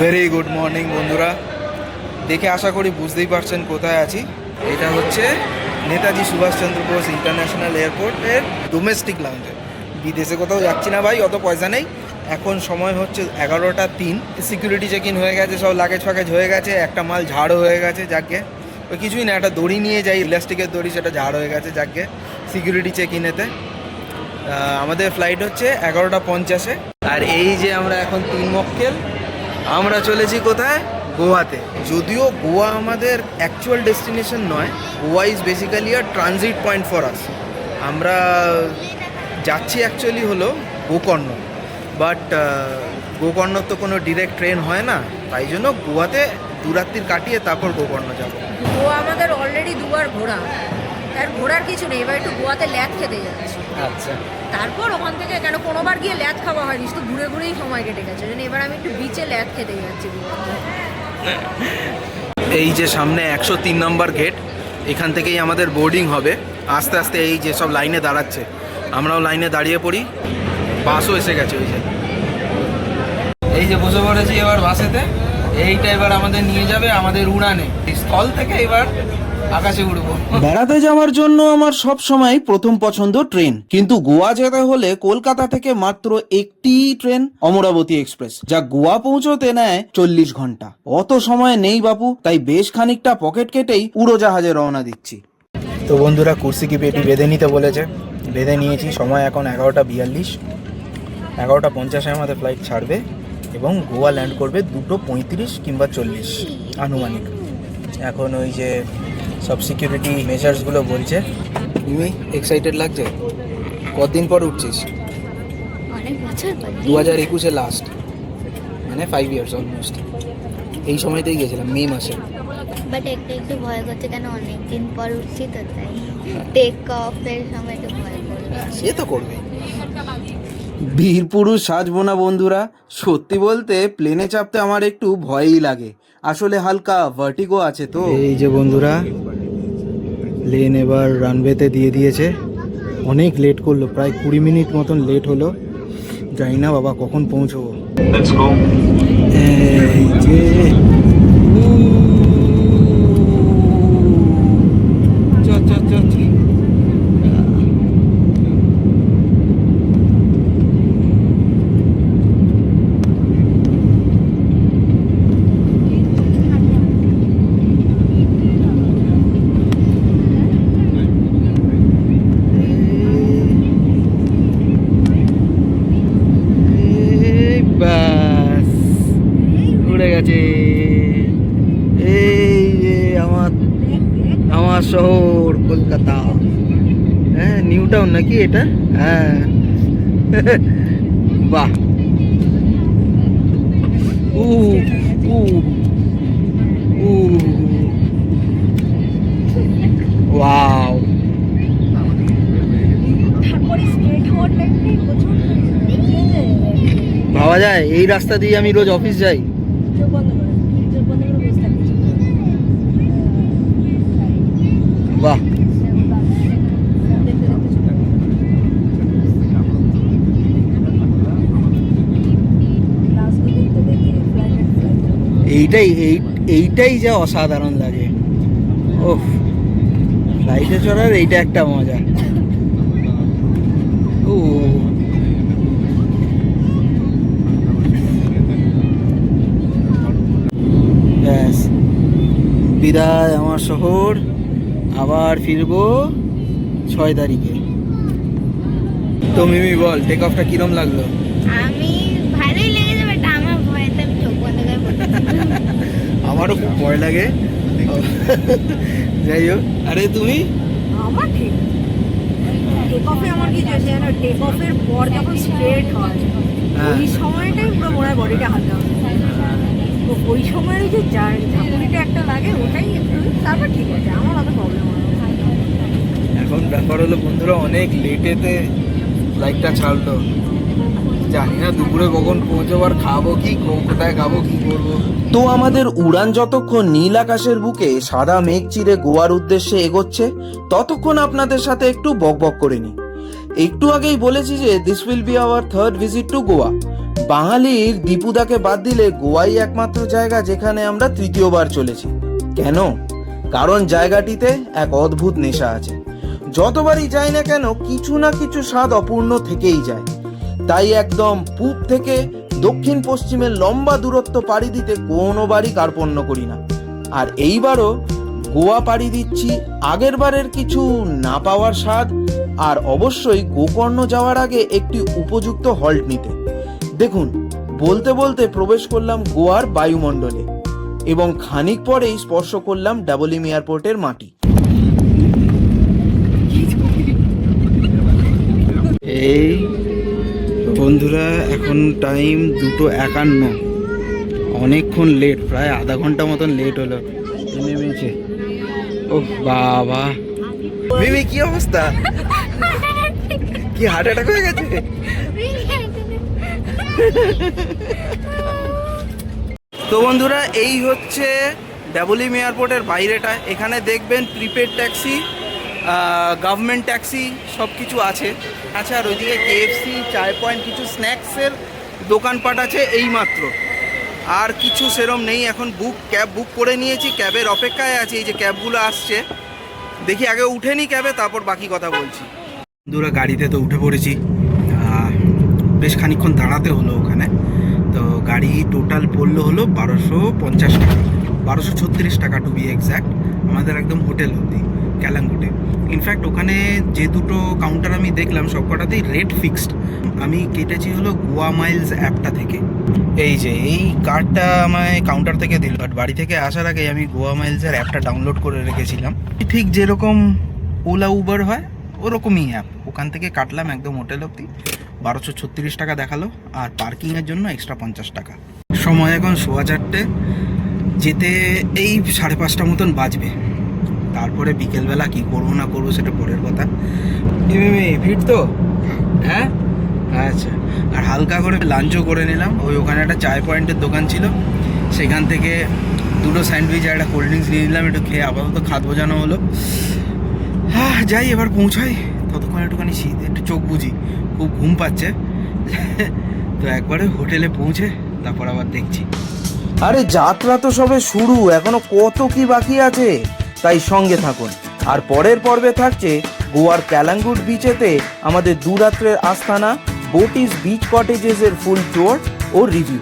Very good morning বন্ধুরা। দেখে আশা করি বুঝতেই পারছেন কোথায় আছি। এটা হচ্ছে নেতাজি সুভাষচন্দ্র বোস ইন্টারন্যাশনাল এয়ারপোর্টের ডোমেস্টিক লাউঞ্জে। বিদেশে কোথাও যাচ্ছি না ভাই, অত পয়সা নেই। এখন সময় হচ্ছে 11টা 3। সিকিউরিটি চেক ইন হয়ে গেছে, সব লাগেজ ফাগেজ হয়ে গেছে, একটা মাল ঝাড় হয়ে গেছে। যাকে ওই কিছুই না, একটা দড়ি নিয়ে যাই, ইলাস্টিকের দড়ি, সেটা ঝাড় হয়ে গেছে। যাকে সিকিউরিটি চেক ইনেতে আমাদের ফ্লাইট হচ্ছে 11টা 50-এ। আর এই যে আমরা এখন 3 মক্কেল, আমরা চলেছি কোথায়? গোয়াতে। যদিও গোয়া আমাদের অ্যাকচুয়াল ডেস্টিনেশন নয়, Goa is basically a transit point for us. আমরা যাচ্ছি অ্যাকচুয়ালি হলো গোকর্ণ, বাট গোকর্ণর তো কোনো ডিরেক্ট ট্রেন হয় না, তাই জন্য গোয়াতে দুরাত্রির কাটিয়ে তারপর গোকর্ণ যাব। গোয়া আমাদের অলরেডি দুবার ঘোরা, তার ঘোরার কিছু নেই। এবার একটু গোয়াতে ল্যাদ খেতে যাচ্ছি। আচ্ছা, তারপর ওখান থেকে কেন কোনোবার গিয়ে ল্যাদ খাওয়া হয়নি, শুধু ঘুরে ঘুরেই সময় কেটে গেছে। জন্য এবার আমি একটু বিচে ল্যাদ খেতে যাচ্ছি গোয়াতে। এই যে সামনে 103 নম্বর গেট, এখান থেকেই আমাদের বোর্ডিং হবে। আস্তে আস্তে এই যে সব লাইনে দাঁড়াচ্ছে, আমরাও লাইনে দাঁড়িয়ে পড়ি। বাসও এসে গেছে। এই যে বসে পড়েছি এবার বাসেতে। এইটা এবার আমাদের নিয়ে যাবে আমাদের উড়ানে, স্থল থেকে এবার আকাশে উড়বো। বেড়াতে যাওয়ার জন্য আমার সব সময় প্রথম পছন্দ ট্রেন, কিন্তু গোয়া যেতে হলে কলকাতা থেকে মাত্র একটি ট্রেন, অমরাবতী এক্সপ্রেস, যা গোয়া পৌঁছতে নেয় 40 ঘন্টা। অত সময় নেই বাপু, তাই বেশ খানিকটা পকেট কেটেই উড়োজাহাজে রওনা দিচ্ছি। তো বন্ধুরা, কুর্সি কি পেটি বেঁধে নিতে বলেছে, বেঁধে নিয়েছি। সময় এখন 11টা 42। 11টা 50-এ আমাদের ফ্লাইট ছাড়বে এবং গোয়া ল্যান্ড করবে 2:35 কিংবা 40 আনুমানিক। এখন ওই যে সব সিকিউরিটি মেজার্সগুলো বলছে। তুমি এক্সাইটেড লাগছে? কতদিন পর উঠছিস? অনেক বছর পর। 2021-এ লাস্ট, মানে 5 ইয়ার্স অলমোস্ট। এই সময়তেই গেছিলাম, মে মাসে। বাট একটু একটু ভয় করছে, কেন অনেকদিন পর উঠছি তো, তাই টেক অফের সময় একটু ভয় করবে। সে তো করবে। বীর পুরুষ সাজবো না বন্ধুরা, সত্যি বলতে প্লেনে চাপতে আমার একটু ভয়ই লাগে। আসলে হালকা ভার্টিগো আছে তো। এই যে বন্ধুরা, প্লেন এবার রানওয়েতে দিয়ে দিয়েছে। অনেক লেট করলো, প্রায় 20 মিনিট মতন লেট হলো। জানি না বাবা কখন পৌঁছবো। এই যে আমার শহর কলকাতা। হ্যাঁ, নিউ টাউন নাকি এটা? হ্যাঁ। বাহ, উ উ উ ওয়াও। ভাবা যায় এই রাস্তা দিয়ে আমি রোজ অফিস যাই। বাহ, এইটাই যা অসাধারণ লাগে। ওহ, ফ্লাইটে চড়ার এইটা একটা মজা। ও ব্যাস, বিদায় আমার শহর। আবার ফিরবো 6 তারিখে। তো মিমি বল, টেক অফটা কিরম লাগলো? আমি ভালোই লেগেছে, বাট আমার ভয়তে আমি চোখ বন্ধ করে বসে আমারও খুব ভয় লাগে। যাই হোক। আরে তুমি? আমার ঠিক টেক অফে আমার কি হয়েছে জানো, টেক অফের পর যখন স্ট্রেট হয় ওই সময়টাই পুরো মনে হয় বডিটা হালকা হয়। তো ওই সময়ের যে ঝাঁকুনিটা একটা লাগে, ওটাই একটু, তারপর ঠিক আছে, আমার অত প্রবলেম হয় না। এখন ব্যাপার হলো বন্ধুরা, অনেক লেটেতে ফ্লাইটটা ছাড়লো। জানি না দুপুরে কখন পৌঁছবার, খাবো কি, কোথায় খাবো, কি করবো। তো আমাদের উড়ান যতক্ষণ নীল আকাশের বুকে সাদা মেঘ চিরে গোয়ার উদ্দেশ্যে এগোচ্ছে, ততক্ষণ আপনাদের সাথে একটু বকবক করে নি। একটু আগেই বলেছি যে this will be hour third visit to Goa, বাঙালির দীপুদাকে বাদ দিলে গোয়াই একমাত্র জায়গা যেখানে আমরা তৃতীয়বার চলেছি। কেন? কারণ জায়গাটিতে এক অদ্ভুত নেশা আছে। যতবারই যাই না কেন কিছু না কিছু স্বাদ অপূর্ণ থেকেই যায়। তাই একদম পূব থেকে দক্ষিণ পশ্চিমের লম্বা দূরত্ব পাড়ি দিতে কোনোবারই কার্পণ্য করি না। আর এইবারও গোয়া পাড়ি দিচ্ছি আগের বারের কিছু না পাওয়ার স্বাদ, আর অবশ্যই গোকর্ণ যাওয়ার আগে একটি উপযুক্ত হল্ট নিতে। দেখুন, বলতে বলতে প্রবেশ করলাম গোয়ার বায়ুমণ্ডলে এবং খানিক পরেই স্পর্শ করলাম ডাবলিম এয়ারপোর্টের মাটি। এই বন্ধুরা, এখন টাইম 2:51, অনেকক্ষণ লেট, প্রায় আধা ঘন্টা মতন লেট হলো নেমেছে। ও বাবা, মিমি কি অবস্থা? কি হার্ট অ্যাটাক হয়ে গেছে? তো বন্ধুরা, এই হচ্ছে ডাবলিম এয়ারপোর্টের বাইরেটা। এখানে দেখবেন প্রিপেড ট্যাক্সি, গভর্নমেন্ট ট্যাক্সি সব কিছু আছে। আচ্ছা, আর ওইদিকে কেএফসি, চায় পয়েন্ট, কিছু স্ন্যাক্সের দোকানপাট আছে এইমাত্র, আর কিছু সেরম নেই। এখন ক্যাব বুক করে নিয়েছি, ক্যাবের অপেক্ষায় আছি। এই যে ক্যাবগুলো আসছে, দেখি আগে উঠে নি ক্যাবে, তারপর বাকি কথা বলছি। বন্ধুরা, গাড়িতে তো উঠে পড়েছি। বেশ খানিকক্ষণ দাঁড়াতে হলো ওখানে। তো গাড়ি টোটাল পড়লো হলো 1250 টাকা, 1236 টাকা টু বি এক্স্যাক্ট, আমাদের একদম হোটেল অবধি ক্যালাঙ্গুটে। ইনফ্যাক্ট ওখানে যে দুটো কাউন্টার আমি দেখলাম সবকটাতেই রেট ফিক্সড। আমি কেটেছি হলো গোয়া মাইলস অ্যাপটা থেকে। এই যে এই কার্ডটা আমায় কাউন্টার থেকে দিল, বাট বাড়ি থেকে আসার আগে আমি গোয়া মাইলসের অ্যাপটা ডাউনলোড করে রেখেছিলাম। ঠিক যেরকম ওলা উবার হয় ওরকমই অ্যাপ, ওখান থেকে কাটলাম একদম হোটেল অবধি। 1236 টাকা দেখালো, আর পার্কিংয়ের জন্য এক্সট্রা 50 টাকা। সময় এখন 4:15, যেতে এই 5:30 মতন বাজবে। তারপরে বিকেলবেলা কি করবো না করবো সেটা পরের কথা। ভিড় তো, হ্যাঁ আচ্ছা। আর হালকা করে লাঞ্চও করে নিলাম। ওখানে একটা চায় পয়েন্টের দোকান ছিল, সেখান থেকে দুটো স্যান্ডউইচ আর একটা কোল্ড ড্রিঙ্কস নিয়ে নিলাম। একটু খেয়ে আপাতত খাদ বোঝানো হলো। হ্যাঁ, যাই এবার পৌঁছাই, ততক্ষণ একটুখানি একটু চোখ বুঝি, খুব ঘুম পাচ্ছে। তো একবারে হোটেলে পৌঁছে তারপর আবার দেখছি। আরে যাত্রা তো সবে শুরু, এখনো কত কি বাকি আছে, তাই সঙ্গে থাকুন। আর পরের পর্বে থাকছে গোয়ার ক্যালাঙ্গুট বিচেতে আমাদের 2 রাত্রের আস্তানা বোটিস বিচ কটেজেস এর ফুল ট্যুর ও রিভিউ।